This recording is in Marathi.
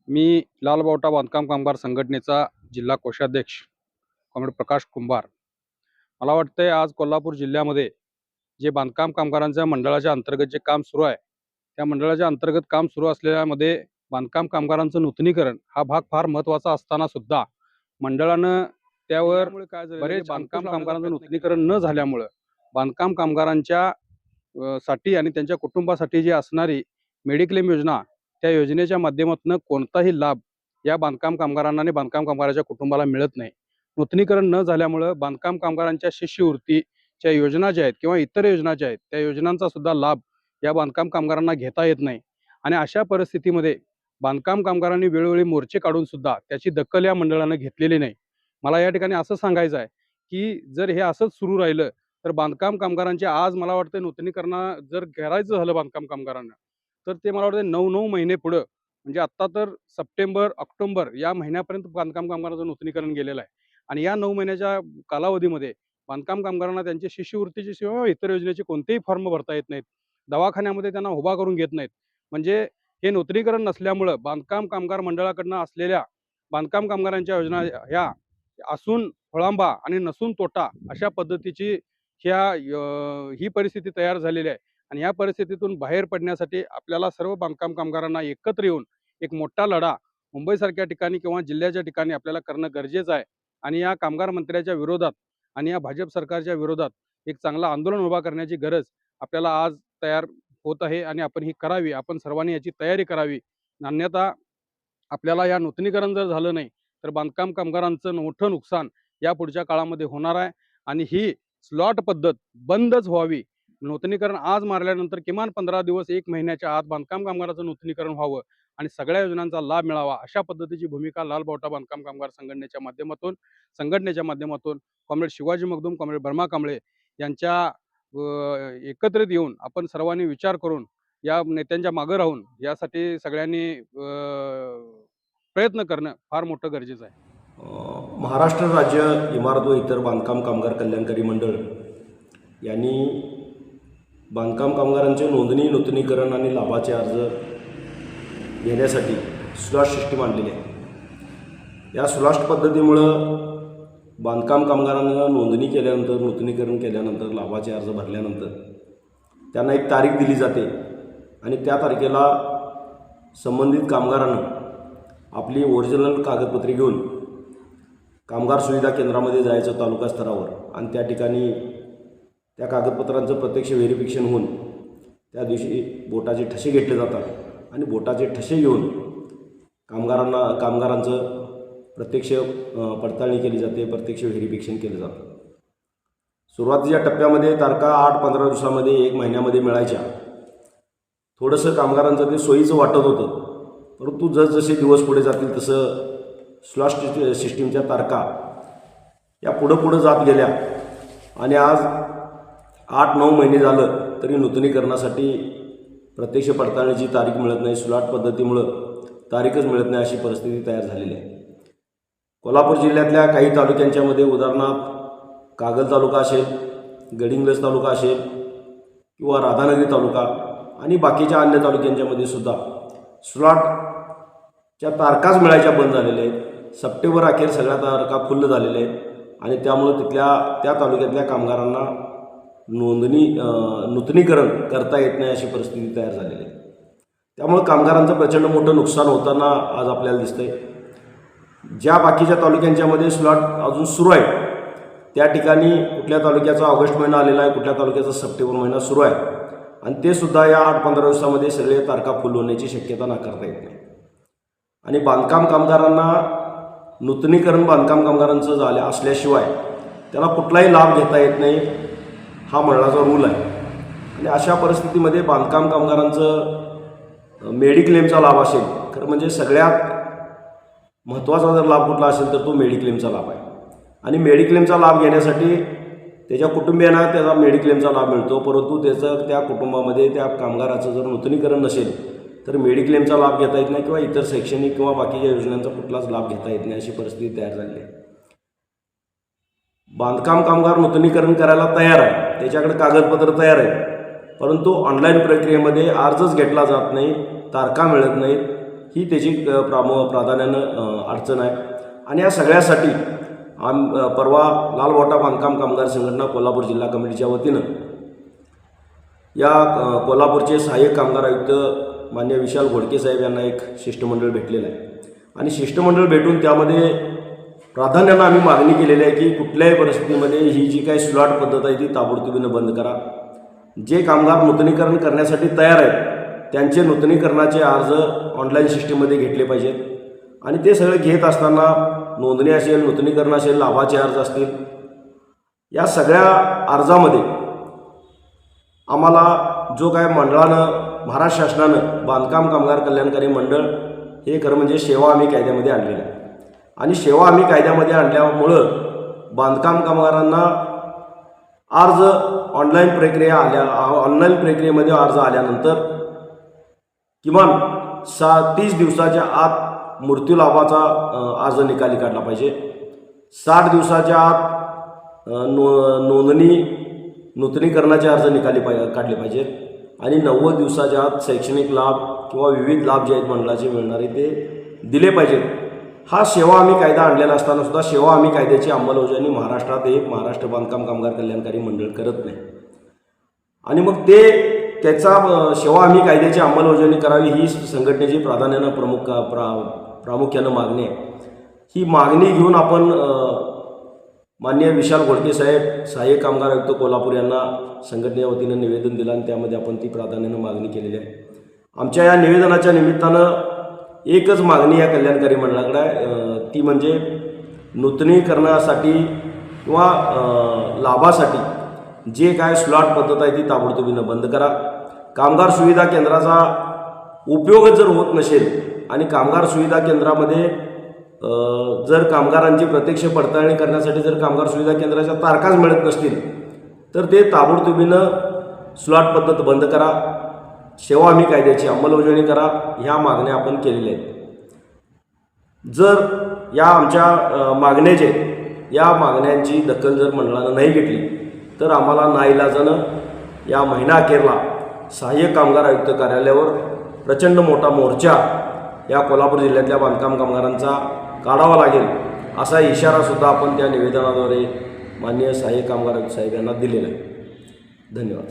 मी लालबावटा बांधकाम कामगार संघटनेचा जिल्हा कोषाध्यक्ष कॉम्रेड प्रकाश कुंभार. मला वाटतंय आज कोल्हापूर जिल्ह्यामध्ये जे बांधकाम कामगारांच्या मंडळाच्या अंतर्गत जे काम सुरू आहे, त्या मंडळाच्या अंतर्गत काम सुरू असलेल्यामध्ये बांधकाम कामगारांचं नूतनीकरण हा भाग फार महत्त्वाचा असताना सुद्धा मंडळानं त्यावर बरेच बांधकाम कामगारांचं नूतनीकरण न झाल्यामुळं बांधकाम कामगारांच्या साठी आणि त्यांच्या कुटुंबासाठी जी असणारी मेडिक्लेम योजना, त्या योजनेच्या माध्यमातून कोणताही लाभ या बांधकाम कामगारांना आणि बांधकाम कामगाराच्या कुटुंबाला मिळत नाही. नूतनीकरण न झाल्यामुळं बांधकाम कामगारांच्या शिष्यवृत्तीच्या योजना ज्या आहेत किंवा इतर योजना ज्या आहेत, त्या योजनांचा सुद्धा लाभ या बांधकाम कामगारांना घेता येत नाही. आणि अशा परिस्थितीमध्ये बांधकाम कामगारांनी वेळोवेळी मोर्चे काढून सुद्धा त्याची दखल या मंडळानं घेतलेली नाही. मला या ठिकाणी असं सांगायचं आहे, की जर हे असंच सुरू राहिलं तर बांधकाम कामगारांचे आज मला वाटतं नूतनीकरण जर करायचं झालं बांधकाम कामगारांना, तर ते मला वाटतं 9-9 महिने पुढं, म्हणजे आत्ता तर सप्टेंबर, ऑक्टोबर या महिन्यापर्यंत बांधकाम कामगारांचं नूतनीकरण गेलेलं आहे. आणि या 9 महिन्याच्या कालावधीमध्ये बांधकाम कामगारांना त्यांची शिष्यवृत्तीची किंवा इतर योजनेचे कोणतेही फॉर्म भरता येत नाहीत. दवाखान्यामध्ये त्यांना उभा करून घेत नाहीत. म्हणजे हे नूतनीकरण नसल्यामुळं बांधकाम कामगार मंडळाकडनं असलेल्या बांधकाम कामगारांच्या योजना ह्या असून खोळंबा आणि नसून तोटा अशा पद्धतीची ही परिस्थिती तयार झालेली आहे. आणि या परिस्थितीतून बाहेर पडण्यासाठी आपल्याला सर्व बांधकाम कामगारांना एकत्र येऊन एक मोठा लढा मुंबईसारख्या ठिकाणी किंवा जिल्ह्याच्या ठिकाणी आपल्याला करणं गरजेचं आहे. आणि या कामगार मंत्र्याच्या विरोधात आणि या भाजप सरकारच्या विरोधात एक चांगलं आंदोलन उभा करण्याची गरज आपल्याला आज तयार होत आहे आणि आपण ही करावी. आपण सर्वांनी याची तयारी करावी. अन्यथा आपल्याला या नूतनीकरण जर झालं नाही तर बांधकाम कामगारांचं मोठं नुकसान या पुढच्या काळामध्ये होणार आहे. आणि ही स्लॉट पद्धत बंदच व्हावी. नूतनीकरण आज मारल्यानंतर किमान 15 दिवस 1 महिन्याच्या आत बांधकाम कामगाराचं नूतनीकरण व्हावं आणि सगळ्या योजनांचा लाभ मिळावा, अशा पद्धतीची भूमिका लालबावटा बांधकाम कामगार संघटनेच्या माध्यमातून comrade Shivaji Magdum, comrade Burma Kamble यांच्या एकत्रित येऊन आपण सर्वांनी विचार करून या नेत्यांच्या मागे राहून यासाठी सगळ्यांनी प्रयत्न करणं फार मोठं गरजेचं आहे. महाराष्ट्र राज्य इमारत व इतर बांधकाम कामगार कल्याणकारी मंडळ यांनी बांधकाम कामगारांचे नोंदणी, नूतनीकरण आणि लाभाचे अर्ज घेण्यासाठी स्लॉट सिस्टीम आणलेली आहे. या स्लॉट पद्धतीमुळं बांधकाम कामगारांना नोंदणी केल्यानंतर, नूतनीकरण केल्यानंतर, लाभाचे अर्ज भरल्यानंतर त्यांना एक तारीख दिली जाते आणि त्या तारखेला संबंधित कामगारांना आपली ओरिजिनल कागदपत्रे घेऊन कामगार सुविधा केंद्रामध्ये जायचं तालुका स्तरावर आणि त्या ठिकाणी त्या कागदपत्रांचं प्रत्यक्ष व्हेरिफिकेशन होऊन त्या दिवशी बोटाचे ठसे घेतले जातात आणि बोटाचे ठसे घेऊन कामगारांचं प्रत्यक्ष पडताळणी केली जाते, प्रत्यक्ष व्हेरिफिकेशन केलं जातं. सुरुवातीच्या टप्प्यामध्ये तारखा 8-15 दिवसामध्ये, 1 महिन्यामध्ये मिळायच्या. थोडंसं कामगारांचं ते सोयीचं वाटत होतं, परंतु जसजसे दिवस पुढे जातील तसं स्लॉट सिस्टीमच्या तारखा या पुढं जात गेल्या आणि आज 8-9 महिने झालं तरी नूतनीकरणासाठी प्रत्यक्ष पडताळणीची तारीख मिळत नाही. स्लॉट पद्धतीमुळं तारीखच मिळत नाही, अशी परिस्थिती तयार झालेली आहे. कोल्हापूर जिल्ह्यातल्या काही तालुक्यांच्यामध्ये, उदाहरणार्थ कागल तालुका असेल, गडिंग्लज तालुका असेल किंवा राधानगरी तालुका आणि बाकीच्या अन्य तालुक्यांच्यामध्ये सुद्धा स्लॉटच्या तारखाच मिळायच्या बंद झालेल्या आहेत. सप्टेंबर अखेर सगळ्या तारखा फुल्ल झालेल्या आहेत आणि त्यामुळं त्या तालुक्यातल्या कामगारांना नूतनीकरण करता येत नाही, अशी परिस्थिती तयार झालेली आहे. त्यामुळं कामगारांचं प्रचंड मोठं नुकसान होताना आज आपल्याला दिसतंय. ज्या बाकीच्या तालुक्यांच्यामध्ये स्लॉट अजून सुरू आहे त्या ठिकाणी कुठल्या तालुक्याचा ऑगस्ट महिना आलेला आहे, कुठल्या तालुक्याचा सप्टेंबर महिना सुरू आहे आणि ते सुद्धा या 8-15 दिवसामध्ये सगळे तारखा फुल होण्याची शक्यता नाकारता येत नाही. आणि बांधकाम कामगारांना नूतनीकरण बांधकाम कामगारांचं झालं असल्याशिवाय त्याला कुठलाही लाभ घेता येत नाही, हा मंडळाचा रूल आहे. आणि अशा परिस्थितीमध्ये बांधकाम कामगारांचं मेडिक्लेमचा लाभ असेल, खरं म्हणजे सगळ्यात महत्त्वाचा जर लाभ कुठला असेल तर तो मेडिक्लेमचा लाभ आहे. आणि मेडिक्लेमचा लाभ घेण्यासाठी त्याच्या कुटुंबियांना त्याचा मेडिक्लेमचा लाभ मिळतो, परंतु त्या कुटुंबामध्ये त्या कामगाराचं जर नूतनीकरण नसेल तर मेडिक्लेमचा लाभ घेता येत नाही किंवा इतर शैक्षणिक किंवा बाकीच्या योजनांचा कुठलाच लाभ घेता येत नाही, अशी परिस्थिती तयार झाली आहे. बांधकाम कामगार नूतनीकरण करायला तयार आहे, त्याच्याकडे कागदपत्र तयार आहे, परंतु ऑनलाईन प्रक्रियेमध्ये अर्जच घेतला जात नाही, तारखा मिळत नाहीत, ही त्याची प्राधान्यानं अडचण आहे. आणि या सगळ्यासाठी परवा लालबोटा बांधकाम कामगार संघटना कोल्हापूर जिल्हा कमिटीच्या वतीनं या कोल्हापूरचे सहाय्यक कामगार आयुक्त मान्य विशाल घोडके साहेब यांना एक शिष्टमंडळ भेटलेलं आहे. आणि शिष्टमंडळ भेटून त्यामध्ये प्राधान्यानं आम्ही मागणी केलेली आहे की कुठल्याही परिस्थितीमध्ये ही जी काही स्लॉट पद्धत आहे ती ताबडतोबीनं बंद करा. जे कामगार नूतनीकरण करण्यासाठी तयार आहेत त्यांचे नूतनीकरणाचे अर्ज ऑनलाईन सिस्टीममध्ये घेतले पाहिजेत. आणि ते सगळे घेत असताना नोंदणी असेल, नूतनीकरण असेल, लाभाचे अर्ज असतील, या सगळ्या अर्जामध्ये आम्हाला जो काय मंडळानं, महाराष्ट्र शासनानं बांधकाम कामगार कल्याणकारी मंडळ हे खरं म्हणजे सेवा हमी कायद्यामध्ये आणलेलं आहे. आणि सेवा हमी कायद्यामध्ये आणल्यामुळं बांधकाम कामगारांना अर्ज ऑनलाईन प्रक्रियेमध्ये अर्ज आल्यानंतर किमान 30 दिवसाच्या आत मृत्यू लाभाचा अर्ज निकाली काढला पाहिजे. 60 दिवसाच्या आत नूतनीकरणाचे अर्ज निकाली काढले पाहिजेत. आणि 90 दिवसाच्या आत शैक्षणिक लाभ किंवा विविध लाभ जे आहेत मंडळाचे मिळणारे ते दिले पाहिजेत. हा सेवा हमी कायदा आणलेला असताना सुद्धा सेवा हमी कायद्याची अंमलबजावणी महाराष्ट्रात महाराष्ट्र बांधकाम कामगार कल्याणकारी मंडळ करत नाही. आणि मग त्याचा सेवा हमी कायद्याची अंमलबजावणी करावी ही संघटनेची प्रामुख्यानं मागणी आहे. ही मागणी घेऊन आपण माननीय विशाल घोडके साहेब, सहाय्यक कामगार आयुक्त कोल्हापूर यांना संघटनेच्या वतीनं निवेदन दिलं आणि त्यामध्ये आपण ती प्राधान्यानं मागणी केलेली आहे. आमच्या या निवेदनाच्या निमित्तानं एकच मागणी या कल्याणकारी मंडळाकडे आहे, ती म्हणजे नूतनीकरणासाठी किंवा लाभासाठी जे काय स्लॉट पद्धत आहे ती ताबडतोबीनं बंद करा. कामगार सुविधा केंद्राचा उपयोगच जर होत नसेल आणि कामगार सुविधा केंद्रामध्ये जर कामगारांची प्रत्यक्ष पडताळणी करण्यासाठी जर कामगार सुविधा केंद्राच्या तारखाच मिळत नसतील तर ते ताबडतोबीनं स्लॉट पद्धत बंद करा, सेवा हमी कायद्याची अंमलबजावणी करा, ह्या मागण्या आपण केलेल्या आहेत. जर या आमच्या या मागण्यांची दखल जर मंडळानं नाही घेतली तर आम्हाला नाईलाजानं या महिना अखेरला सहाय्यक कामगार आयुक्त कार्यालयावर प्रचंड मोठा मोर्चा या कोल्हापूर जिल्ह्यातल्या बांधकाम कामगारांचा काढावा लागेल असा इशारासुद्धा आपण त्या निवेदनाद्वारे माननीय सहाय्यक कामगार आयुक्त साहेब यांना दिलेला आहे. धन्यवाद.